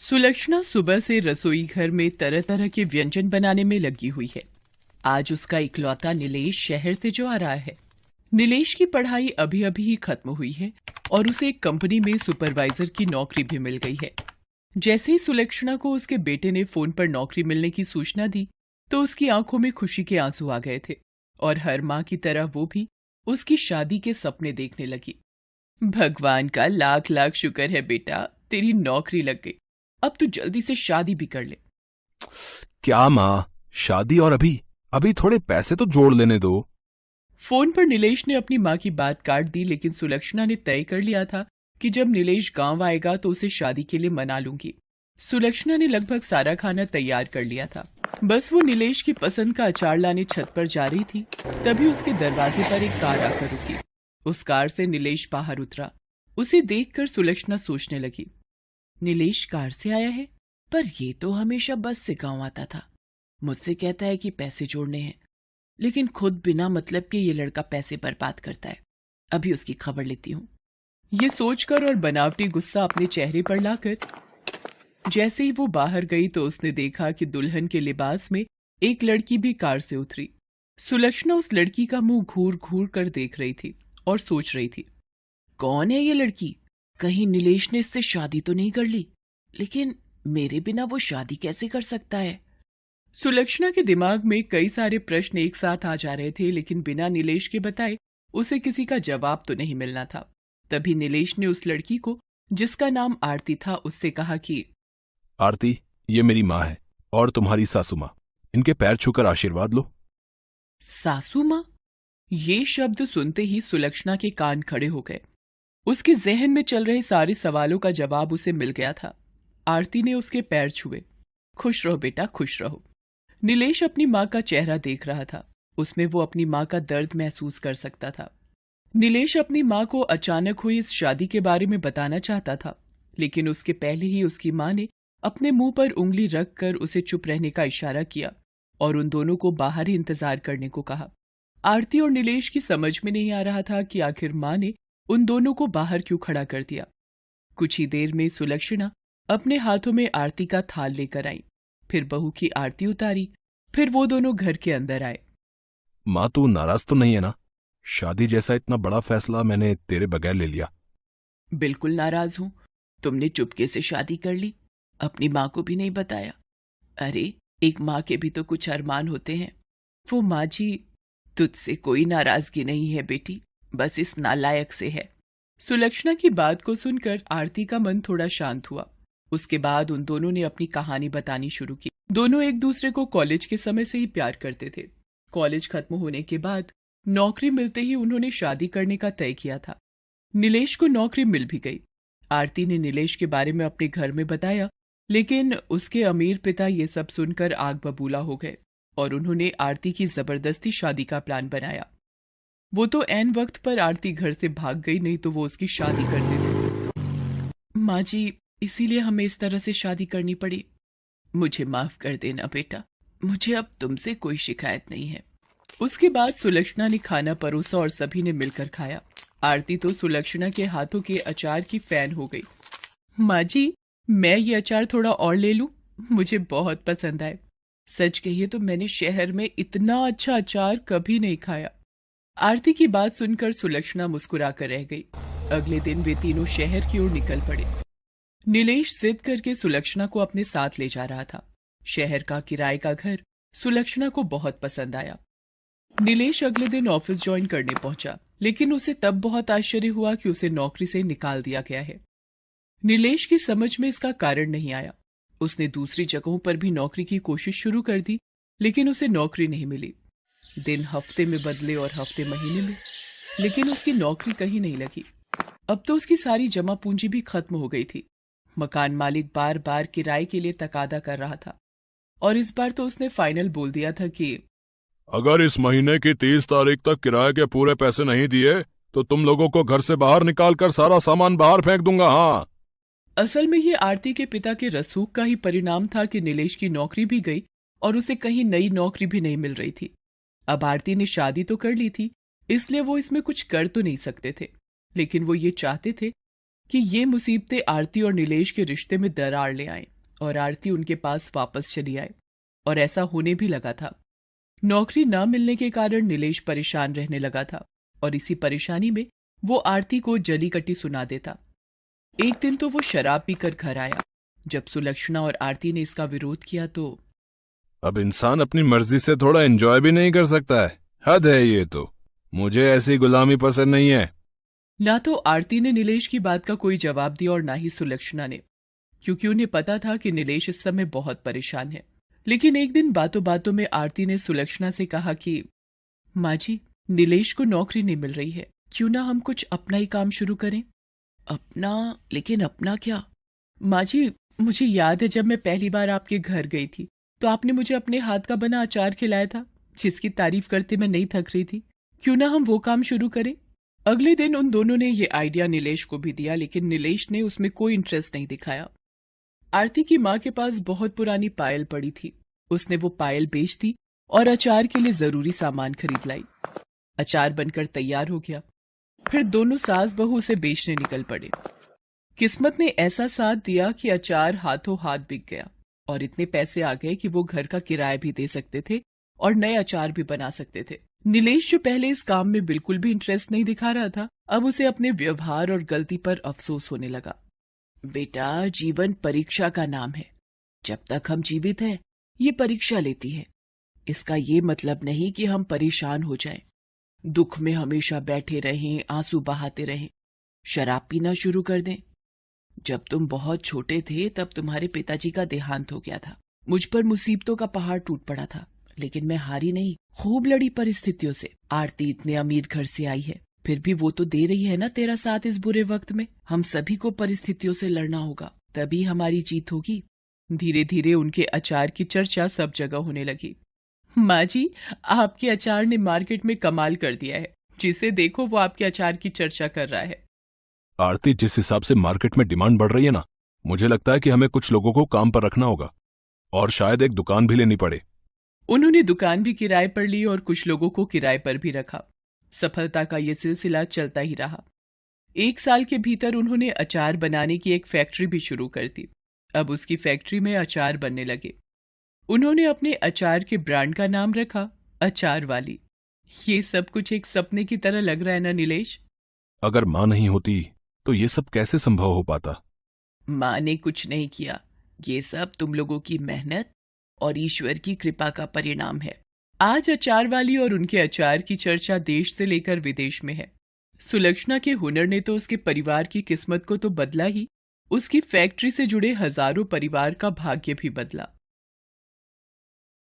सुलक्षणा सुबह से रसोई घर में तरह तरह के व्यंजन बनाने में लगी हुई है। आज उसका इकलौता नीलेश शहर से जो आ रहा है। नीलेश की पढ़ाई अभी अभी ही खत्म हुई है और उसे एक कंपनी में सुपरवाइजर की नौकरी भी मिल गई है। जैसे ही सुलक्षणा को उसके बेटे ने फोन पर नौकरी मिलने की सूचना दी तो उसकी आंखों में खुशी के आंसू आ गए थे और हर माँ की तरह वो भी उसकी शादी के सपने देखने लगी। भगवान का लाख लाख शुक्र है बेटा, तेरी नौकरी लग गई। अब तू जल्दी से शादी भी कर ले। क्या माँ, शादी और अभी अभी थोड़े पैसे तो जोड़ लेने दो। फोन पर नीलेश ने अपनी माँ की बात काट दी, लेकिन सुलक्षणा ने तय कर लिया था कि जब नीलेश गांव आएगा तो उसे शादी के लिए मना लूंगी। सुलक्षणा ने लगभग सारा खाना तैयार कर लिया था, बस वो नीलेश की पसंद का अचार लाने छत पर जा रही थी, तभी उसके दरवाजे पर एक कार आकर रुकी। उस कार से नीलेश बाहर उतरा। उसे देखकर सुलक्षणा सोचने लगी, नीलेश कार से आया है, पर ये तो हमेशा बस से गांव आता था। मुझसे कहता है कि पैसे जोड़ने हैं, लेकिन खुद बिना मतलब के ये लड़का पैसे बर्बाद करता है। अभी उसकी खबर लेती हूँ। ये सोचकर और बनावटी गुस्सा अपने चेहरे पर लाकर जैसे ही वो बाहर गई तो उसने देखा कि दुल्हन के लिबास में एक लड़की भी कार से उतरी। सुलक्षणा उस लड़की का मुंह घूर घूर कर देख रही थी और सोच रही थी, कौन है ये लड़की? कहीं नीलेश ने इससे शादी तो नहीं कर ली? लेकिन मेरे बिना वो शादी कैसे कर सकता है? सुलक्षणा के दिमाग में कई सारे प्रश्न एक साथ आ जा रहे थे, लेकिन बिना नीलेश के बताए उसे किसी का जवाब तो नहीं मिलना था। तभी नीलेश ने उस लड़की को, जिसका नाम आरती था, उससे कहा कि आरती, ये मेरी माँ है और तुम्हारी सासू माँ। इनके पैर छूकर आशीर्वाद लो। सासू माँ? ये शब्द सुनते ही सुलक्षणा के कान खड़े हो गए। उसके जहन में चल रहे सारे सवालों का जवाब उसे मिल गया था। आरती ने उसके पैर छुए। खुश रहो बेटा, खुश रहो। नीलेश अपनी माँ का चेहरा देख रहा था। उसमें वो अपनी माँ का दर्द महसूस कर सकता था। नीलेश अपनी माँ को अचानक हुई इस शादी के बारे में बताना चाहता था, लेकिन उसके पहले ही उसकी माँ ने अपने मुंह पर उंगली रखकर उसे चुप रहने का इशारा किया और उन दोनों को बाहर ही इंतजार करने को कहा। आरती और नीलेश की समझ में नहीं आ रहा था कि आखिर माँ ने उन दोनों को बाहर क्यों खड़ा कर दिया। कुछ ही देर में सुलक्षणा अपने हाथों में आरती का थाल लेकर आई, फिर बहू की आरती उतारी, फिर वो दोनों घर के अंदर आए। माँ, तू नाराज तो नहीं है ना? शादी जैसा इतना बड़ा फैसला मैंने तेरे बगैर ले लिया। बिल्कुल नाराज हूं। तुमने चुपके से शादी कर ली, अपनी माँ को भी नहीं बताया। अरे, एक माँ के भी तो कुछ अरमान होते हैं। वो माँ जी, तुझसे कोई नाराजगी नहीं है बेटी, बस इस नालायक से है। सुलक्षणा की बात को सुनकर आरती का मन थोड़ा शांत हुआ। उसके बाद उन दोनों ने अपनी कहानी बतानी शुरू की। दोनों एक दूसरे को कॉलेज के समय से ही प्यार करते थे। कॉलेज खत्म होने के बाद नौकरी मिलते ही उन्होंने शादी करने का तय किया था। नीलेश को नौकरी मिल भी गई। आरती ने नीलेश के बारे में अपने घर में बताया, लेकिन उसके अमीर पिता ये सब सुनकर आग बबूला हो गए और उन्होंने आरती की जबरदस्ती शादी का प्लान बनाया। वो तो ऐन वक्त पर आरती घर से भाग गई, नहीं तो वो उसकी शादी कर देते। माँ जी, इसीलिए हमें इस तरह से शादी करनी पड़ी। मुझे माफ कर देना बेटा, मुझे अब तुमसे कोई शिकायत नहीं है। उसके बाद सुलक्षणा ने खाना परोसा और सभी ने मिलकर खाया। आरती तो सुलक्षणा के हाथों के अचार की फैन हो गई। माँ जी, मैं ये अचार थोड़ा और ले लूं? मुझे बहुत पसंद आए। सच कहिए तो मैंने शहर में इतना अच्छा अचार कभी नहीं खाया। आरती की बात सुनकर सुलक्षणा मुस्कुरा कर रह गई। अगले दिन वे तीनों शहर की ओर निकल पड़े। नीलेश जिद करके सुलक्षणा को अपने साथ ले जा रहा था। शहर का किराए का घर सुलक्षणा को बहुत पसंद आया। नीलेश अगले दिन ऑफिस ज्वाइन करने पहुंचा, लेकिन उसे तब बहुत आश्चर्य हुआ कि उसे नौकरी से निकाल दिया गया है। नीलेश की समझ में इसका कारण नहीं आया। उसने दूसरी जगहों पर भी नौकरी की कोशिश शुरू कर दी, लेकिन उसे नौकरी नहीं मिली। दिन हफ्ते में बदले और हफ्ते महीने में, लेकिन उसकी नौकरी कहीं नहीं लगी। अब तो उसकी सारी जमा पूंजी भी खत्म हो गई थी। मकान मालिक बार बार किराए के लिए तकादा कर रहा था और इस बार तो उसने फाइनल बोल दिया था कि अगर इस महीने की 30 तारीख तक किराए के पूरे पैसे नहीं दिए तो तुम लोगों को घर से बाहर निकालकर सारा सामान बाहर फेंक दूंगा। हाँ। असल में ये आरती के पिता के रसूख का ही परिणाम था कि नीलेश की नौकरी भी गई और उसे कहीं नई नौकरी भी नहीं मिल रही थी। अब आरती ने शादी तो कर ली थी, इसलिए वो इसमें कुछ कर तो नहीं सकते थे, लेकिन वो ये चाहते थे कि ये मुसीबतें आरती और नीलेश के रिश्ते में दरार ले आएं। और आरती उनके पास वापस चली आए। और ऐसा होने भी लगा था। नौकरी न मिलने के कारण नीलेश परेशान रहने लगा था और इसी परेशानी में वो आरती को जली कटी सुना देता। एक दिन तो वो शराब पीकर घर आया। जब सुलक्षणा और आरती ने इसका विरोध किया तो अब इंसान अपनी मर्जी से थोड़ा एंजॉय भी नहीं कर सकता है? हद है ये तो। मुझे ऐसी गुलामी पसंद नहीं है। ना तो आरती ने नीलेश की बात का कोई जवाब दिया और ना ही सुलक्षणा ने, क्योंकि उन्हें पता था कि नीलेश इस समय बहुत परेशान है। लेकिन एक दिन बातों बातों में आरती ने सुलक्षणा से कहा कि माँ जी, नीलेश को नौकरी नहीं मिल रही है, क्यों ना हम कुछ अपना ही काम शुरू करें। अपना? लेकिन अपना क्या? माँ जी, मुझे याद है जब मैं पहली बार आपके घर गई थी तो आपने मुझे अपने हाथ का बना अचार खिलाया था, जिसकी तारीफ करते मैं नहीं थक रही थी। क्यों ना हम वो काम शुरू करें। अगले दिन उन दोनों ने ये आइडिया नीलेश को भी दिया, लेकिन नीलेश ने उसमें कोई इंटरेस्ट नहीं दिखाया। आरती की माँ के पास बहुत पुरानी पायल पड़ी थी। उसने वो पायल बेच दी और अचार के लिए जरूरी सामान खरीद लाई। अचार बनकर तैयार हो गया। फिर दोनों सास बहू उसे बेचने निकल पड़े। किस्मत ने ऐसा साथ दिया कि अचार हाथों हाथ बिक गया और इतने पैसे आ गए कि वो घर का किराया भी दे सकते थे और नए अचार भी बना सकते थे। नीलेश, जो पहले इस काम में बिल्कुल भी इंटरेस्ट नहीं दिखा रहा था, अब उसे अपने व्यवहार और गलती पर अफसोस होने लगा। बेटा, जीवन परीक्षा का नाम है। जब तक हम जीवित हैं, ये परीक्षा लेती है। इसका ये मतलब नहीं कि हम परेशान हो जाएं, दुख में हमेशा बैठे रहें, आंसू बहाते रहें, शराब पीना शुरू कर दें। जब तुम बहुत छोटे थे तब तुम्हारे पिताजी का देहांत हो गया था। मुझ पर मुसीबतों का पहाड़ टूट पड़ा था, लेकिन मैं हारी नहीं, खूब लड़ी परिस्थितियों से। आरती इतने अमीर घर से आई है, फिर भी वो तो दे रही है ना तेरा साथ इस बुरे वक्त में। हम सभी को परिस्थितियों से लड़ना होगा, तभी हमारी जीत होगी। धीरे धीरे उनके अचार की चर्चा सब जगह होने लगी। माँ जी, आपके अचार ने मार्केट में कमाल कर दिया है। जिसे देखो वो आपके अचार की चर्चा कर रहा है। आरती, जिस हिसाब से मार्केट में डिमांड बढ़ रही है ना, मुझे लगता है कि हमें कुछ लोगों को काम पर रखना होगा और शायद एक दुकान भी लेनी पड़े। उन्होंने दुकान भी किराए पर ली और कुछ लोगों को किराए पर भी रखा। सफलता का ये सिलसिला चलता ही रहा। 1 साल के भीतर उन्होंने अचार बनाने की एक फैक्ट्री भी शुरू कर दी। अब उसकी फैक्ट्री में अचार बनने लगे। उन्होंने अपने अचार के ब्रांड का नाम रखा अचार वाली। ये सब कुछ एक सपने की तरह लग रहा है ना नीलेश? अगर माँ नहीं होती तो ये सब कैसे संभव हो पाता? माँ ने कुछ नहीं किया। ये सब तुम लोगों की मेहनत और ईश्वर की कृपा का परिणाम है। आज अचार वाली और उनके अचार की चर्चा देश से लेकर विदेश में है। सुलक्षणा के हुनर ने तो उसके परिवार की किस्मत को तो बदला ही, उसकी फैक्ट्री से जुड़े हजारों परिवार का भाग्य भी बदला।